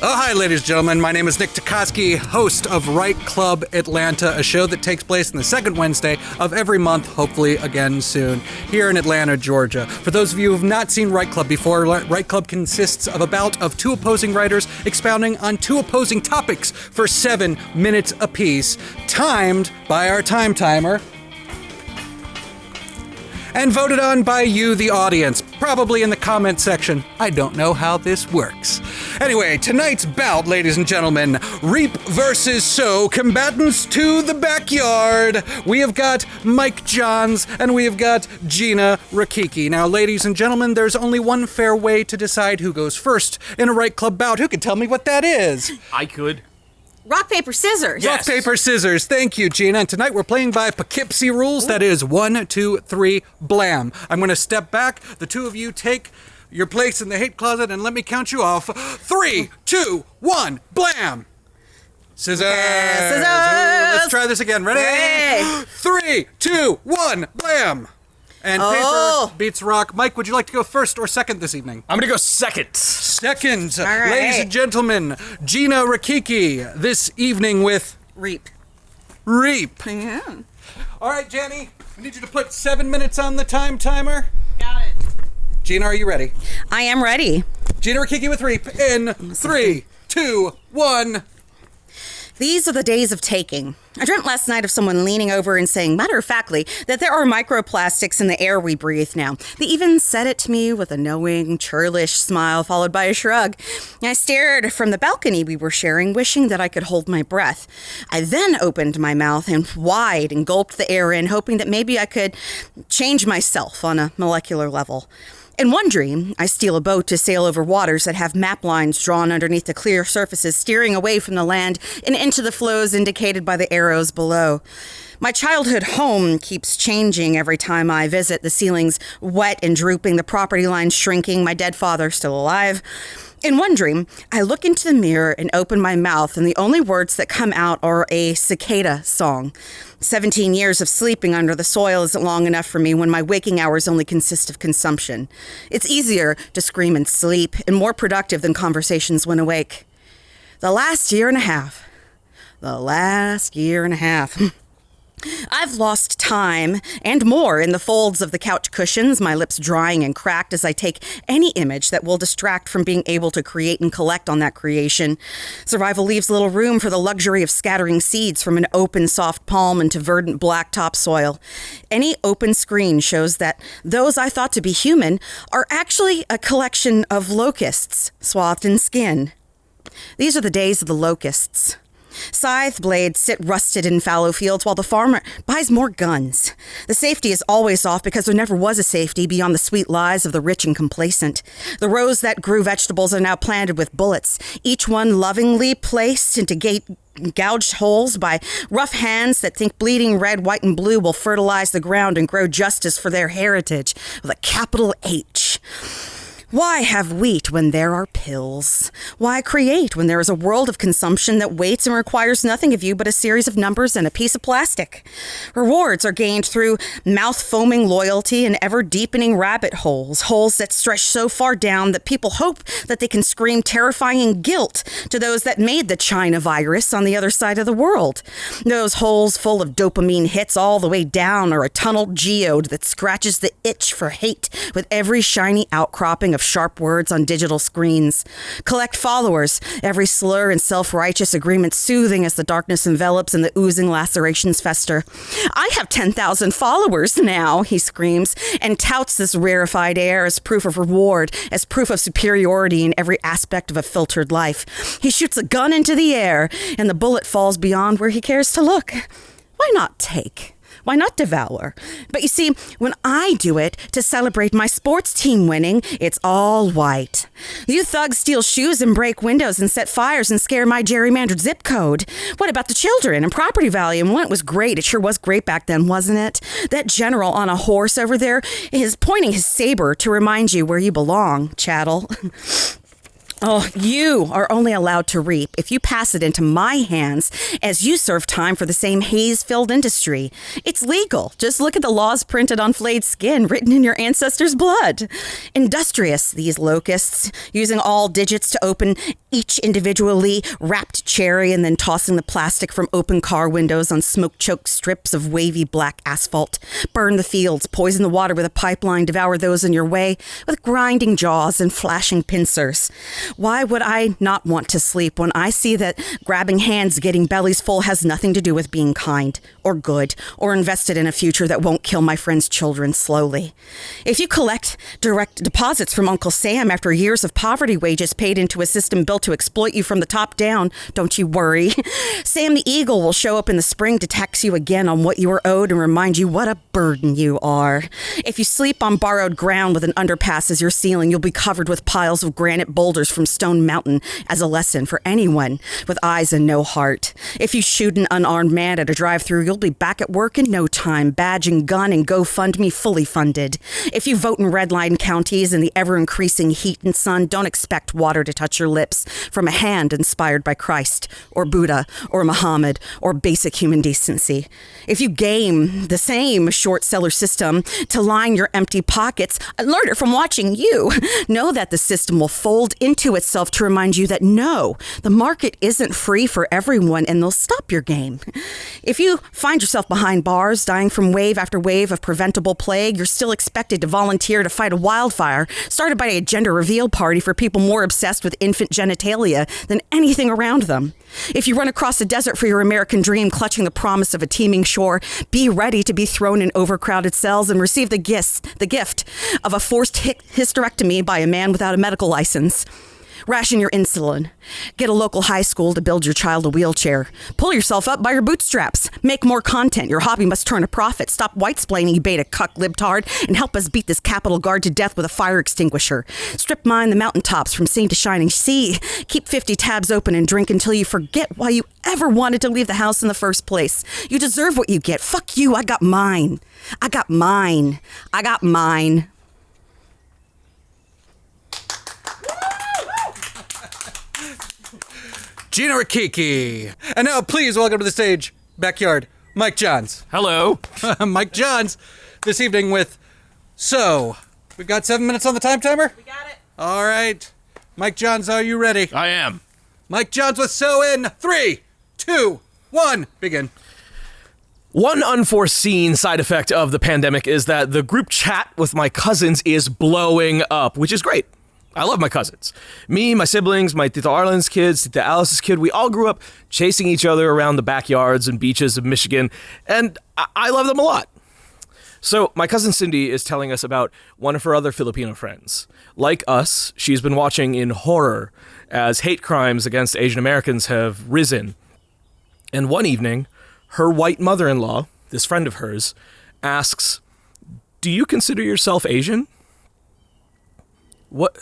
Oh, hi, ladies and gentlemen. My name is Nick Tukoski, host of Right Club Atlanta, a show that takes place on the second Wednesday of every month, hopefully again soon, here in Atlanta, Georgia. For those of you who have not seen Right Club before, Right Club consists of a bout of two opposing writers expounding on two opposing topics for 7 minutes apiece, timed by our time timer, and voted on by you, the audience, probably in the comment section. I don't know how this works. Anyway, tonight's bout, ladies and gentlemen, reap versus sow, combatants to the backyard. We have got Myke Johns and we have got Gina Rickicki. Now, ladies and gentlemen, there's only one fair way to decide who goes first in a Right Club bout. Who can tell me what that is? I could. Rock, paper, scissors. Yes. Rock, paper, scissors. Thank you, Gina. And tonight we're playing by Poughkeepsie rules. That is 1, 2, 3, blam. I'm going to step back. The two of you take your place in the hate closet and let me count you off. 3, 2, 1, blam. Scissors. Scissors. Ooh, let's try this again. Ready? Hey. 3, 2, 1, blam. And paper beats rock. Myke, would you like to go first or second this evening? I'm going to go second. Second. All right. Ladies and gentlemen, Gina Rickicki this evening with Reap. Yeah. All right, Jenny, I need you to put 7 minutes on the time timer. Got it. Gina, are you ready? I am ready. Gina Rickicki with Reap in 3, 2, 1. These are the days of taking. I dreamt last night of someone leaning over and saying, matter-of-factly, that there are microplastics in the air we breathe now. They even said it to me with a knowing, churlish smile followed by a shrug. I stared from the balcony we were sharing, wishing that I could hold my breath. I then opened my mouth and wide and gulped the air in, hoping that maybe I could change myself on a molecular level. In one dream, I steal a boat to sail over waters that have map lines drawn underneath the clear surfaces, steering away from the land and into the flows indicated by the arrows below. My childhood home keeps changing every time I visit, the ceilings wet and drooping, the property lines shrinking, my dead father still alive. In one dream, I look into the mirror and open my mouth, and the only words that come out are a cicada song. 17 years of sleeping under the soil isn't long enough for me when my waking hours only consist of consumption. It's easier to scream and sleep, and more productive than conversations when awake. The last year and a half. I've lost time and more in the folds of the couch cushions, my lips drying and cracked as I take any image that will distract from being able to create and collect on that creation. Survival leaves little room for the luxury of scattering seeds from an open, soft palm into verdant black topsoil. Any open screen shows that those I thought to be human are actually a collection of locusts swathed in skin. These are the days of the locusts. Scythe blades sit rusted in fallow fields while the farmer buys more guns. The safety is always off because there never was a safety beyond the sweet lies of the rich and complacent. The rows that grew vegetables are now planted with bullets, each one lovingly placed into gouged holes by rough hands that think bleeding red, white, and blue will fertilize the ground and grow justice for their heritage with a capital H. Why have wheat when there are pills? Why create when there is a world of consumption that waits and requires nothing of you but a series of numbers and a piece of plastic? Rewards are gained through mouth-foaming loyalty and ever-deepening rabbit holes, holes that stretch so far down that people hope that they can scream terrifying guilt to those that made the China virus on the other side of the world. Those holes full of dopamine hits all the way down are a tunneled geode that scratches the itch for hate with every shiny outcropping of sharp words on digital screens. Collect followers, every slur and self-righteous agreement soothing as the darkness envelops and the oozing lacerations fester. I have 10,000 followers now, he screams, and touts this rarefied air as proof of reward, as proof of superiority in every aspect of a filtered life. He shoots a gun into the air, and the bullet falls beyond where he cares to look. Why not take? Why not devour? But you see, when I do it to celebrate my sports team winning, it's all white. You thugs steal shoes and break windows and set fires and scare my gerrymandered zip code. What about the children and property value? And when it was great, it sure was great back then, wasn't it? That general on a horse over there is pointing his saber to remind you where you belong, chattel. Oh, you are only allowed to reap if you pass it into my hands as you serve time for the same haze-filled industry. It's legal. Just look at the laws printed on flayed skin, written in your ancestors' blood. Industrious, these locusts, using all digits to open each individually wrapped cherry and then tossing the plastic from open car windows on smoke-choked strips of wavy black asphalt. Burn the fields, poison the water with a pipeline, devour those in your way with grinding jaws and flashing pincers. Why would I not want to sleep when I see that grabbing hands getting bellies full has nothing to do with being kind or good or invested in a future that won't kill my friends' children slowly? If you collect direct deposits from Uncle Sam after years of poverty wages paid into a system built to exploit you from the top down, don't you worry. Sam the Eagle will show up in the spring to tax you again on what you are owed and remind you what a burden you are. If you sleep on borrowed ground with an underpass as your ceiling, you'll be covered with piles of granite boulders from Stone Mountain as a lesson for anyone with eyes and no heart. If you shoot an unarmed man at a drive-thru, you'll be back at work in no time, badge and gun and GoFundMe fully funded. If you vote in red-line counties in the ever-increasing heat and sun, don't expect water to touch your lips from a hand inspired by Christ or Buddha or Muhammad or basic human decency. If you game the same short seller system to line your empty pockets, I learned it from watching you. Know that the system will fold into itself to remind you that no, the market isn't free for everyone and they'll stop your game. If you find yourself behind bars, dying from wave after wave of preventable plague, you're still expected to volunteer to fight a wildfire started by a gender reveal party for people more obsessed with infant genitalia than anything around them. If you run across the desert for your American dream, clutching the promise of a teeming shore, be ready to be thrown in overcrowded cells and receive the gift of a forced hysterectomy by a man without a medical license. Ration your insulin. Get a local high school to build your child a wheelchair. Pull yourself up by your bootstraps. Make more content. Your hobby must turn a profit. Stop white-splaining, you beta cuck libtard, and help us beat this Capitol Guard to death with a fire extinguisher. Strip mine the mountaintops from sea to shining sea. Keep 50 tabs open and drink until you forget why you ever wanted to leave the house in the first place. You deserve what you get. Fuck you. I got mine. I got mine. I got mine. Gina Rickicki. And now please welcome to the stage, backyard, Myke Johns. Hello. Myke Johns this evening with So. We've got 7 minutes on the time timer? We got it. All right. Myke Johns, are you ready? I am. Myke Johns with So in 3, 2, 1, begin. One unforeseen side effect of the pandemic is that the group chat with my cousins is blowing up, which is great. I love my cousins. Me, my siblings, my Tita Arlen's kids, Tita Alice's kid, we all grew up chasing each other around the backyards and beaches of Michigan, and I love them a lot. So my cousin Cindy is telling us about one of her other Filipino friends. Like us, she's been watching in horror as hate crimes against Asian Americans have risen. And one evening, her white mother-in-law, this friend of hers, asks, "Do you consider yourself Asian?" What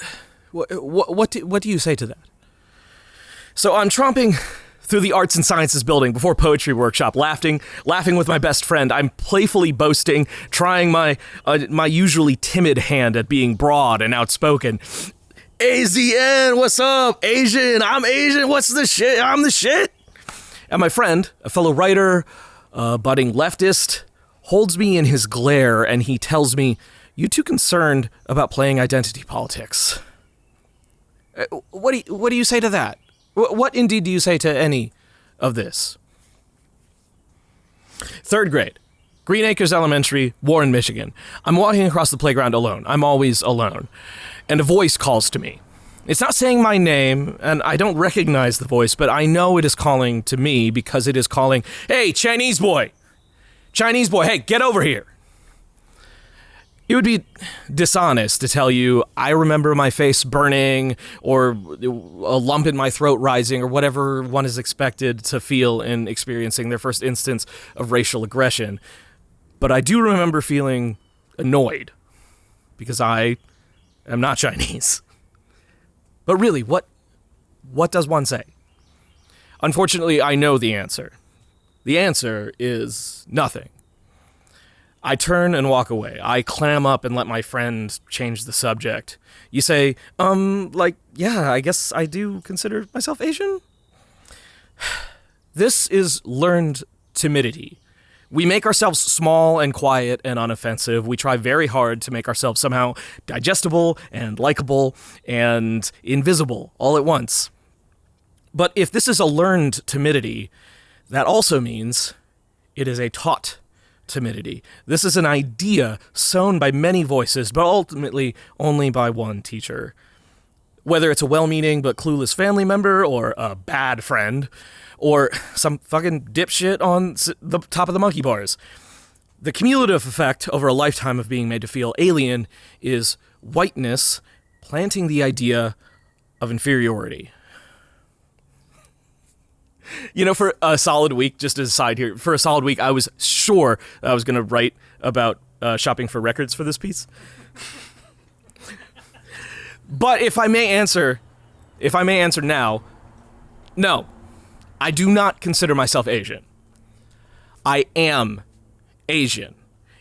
do you say to that? So I'm tromping through the arts and sciences building before poetry workshop, laughing with my best friend. I'm playfully boasting, trying my usually timid hand at being broad and outspoken. AZN, what's up? Asian, I'm Asian, what's the shit? I'm the shit. And my friend, a fellow writer, a budding leftist, holds me in his glare and he tells me, "You too concerned about playing identity politics." What do you say to that? What indeed do you say to any of this? 3rd grade, Green Acres Elementary, Warren, Michigan. I'm walking across the playground alone. I'm always alone. And a voice calls to me. It's not saying my name, and I don't recognize the voice, but I know it is calling to me because it is calling, "Hey, Chinese boy, hey, get over here." It would be dishonest to tell you I remember my face burning or a lump in my throat rising or whatever one is expected to feel in experiencing their first instance of racial aggression. But I do remember feeling annoyed because I am not Chinese. But really, what does one say? Unfortunately, I know the answer. The answer is nothing. I turn and walk away. I clam up and let my friend change the subject. You say, yeah, I guess I do consider myself Asian. This is learned timidity. We make ourselves small and quiet and unoffensive. We try very hard to make ourselves somehow digestible and likable and invisible all at once. But if this is a learned timidity, that also means it is a taught timidity. This is an idea sown by many voices, but ultimately only by one teacher. Whether it's a well-meaning but clueless family member, or a bad friend, or some fucking dipshit on the top of the monkey bars. The cumulative effect over a lifetime of being made to feel alien is whiteness planting the idea of inferiority. You know, for a solid week, just as a side here, for a solid week, I was sure I was going to write about shopping for records for this piece. But if I may answer now, no, I do not consider myself Asian. I am Asian.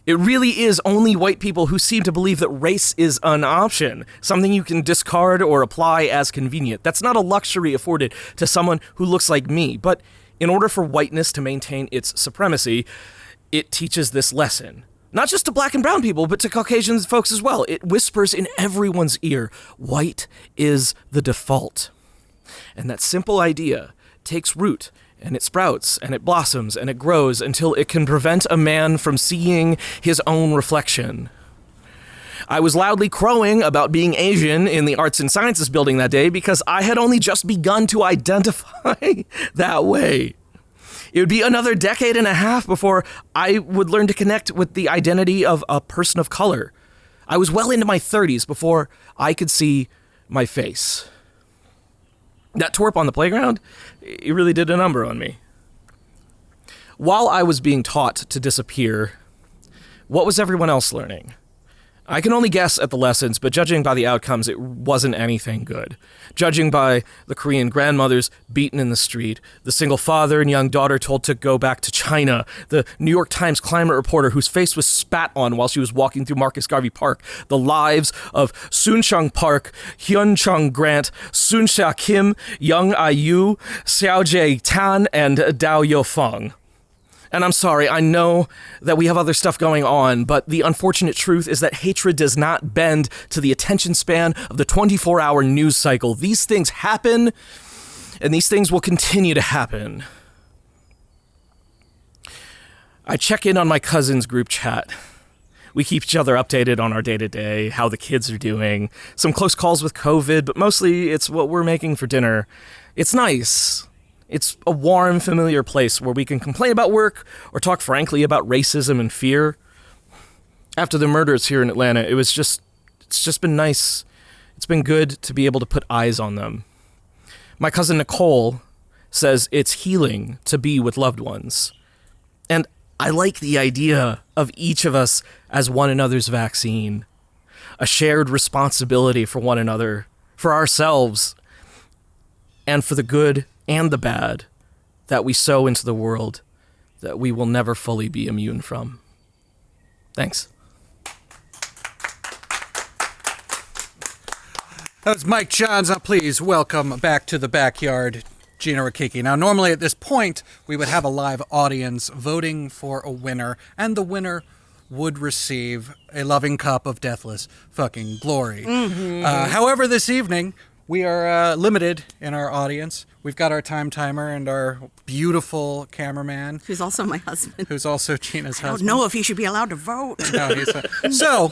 It really is only white people who seem to believe that race is an option, something you can discard or apply as convenient. That's not a luxury afforded to someone who looks like me, but in order for whiteness to maintain its supremacy, it teaches this lesson. Not just to black and brown people, but to Caucasian folks as well. It whispers in everyone's ear, white is the default. And that simple idea takes root, and it sprouts, and it blossoms, and it grows until it can prevent a man from seeing his own reflection. I was loudly crowing about being Asian in the Arts and Sciences building that day because I had only just begun to identify that way. It would be another decade and a half before I would learn to connect with the identity of a person of color. I was well into my 30s before I could see my face. That twerp on the playground, it really did a number on me. While I was being taught to disappear, what was everyone else learning? I can only guess at the lessons, but judging by the outcomes, it wasn't anything good. Judging by the Korean grandmothers beaten in the street, the single father and young daughter told to go back to China, the New York Times climate reporter whose face was spat on while she was walking through Marcus Garvey Park, the lives of Soon-Chung Park, Hyun-Chung Grant, Soon-Sha Kim, Young Ah-yu, Xiao Jae-tan, and Dao Yo-feng. And I'm sorry, I know that we have other stuff going on, but the unfortunate truth is that hatred does not bend to the attention span of the 24-hour news cycle. These things happen, and these things will continue to happen. I check in on my cousin's group chat. We keep each other updated on our day-to-day, how the kids are doing, some close calls with COVID, but mostly it's what we're making for dinner. It's nice. It's a warm, familiar place where we can complain about work or talk frankly about racism and fear. After the murders here in Atlanta, it's just been nice. It's been good to be able to put eyes on them. My cousin Nicole says it's healing to be with loved ones. And I like the idea of each of us as one another's vaccine, a shared responsibility for one another, for ourselves, and for the good and the bad that we sow into the world that we will never fully be immune from. Thanks. That was Myke Johns. Now please welcome back to the backyard, Gina Rickicki. Now normally at this point, we would have a live audience voting for a winner, and the winner would receive a loving cup of deathless fucking glory. However, this evening, we are limited in our audience. We've got our time timer and our beautiful cameraman. Who's also my husband. Who's also Gina's husband. I don't know if he should be allowed to vote. No, so,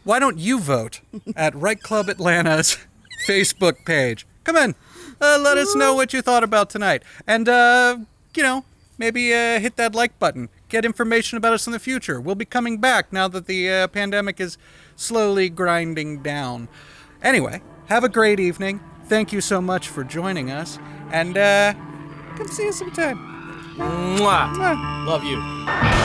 why don't you vote at Right Club Atlanta's Facebook page? Come in. Let us know what you thought about tonight. And, maybe hit that like button. Get information about us in the future. We'll be coming back now that the pandemic is slowly grinding down. Anyway, have a great evening. Thank you so much for joining us. And come see us sometime. Mwah. Love you.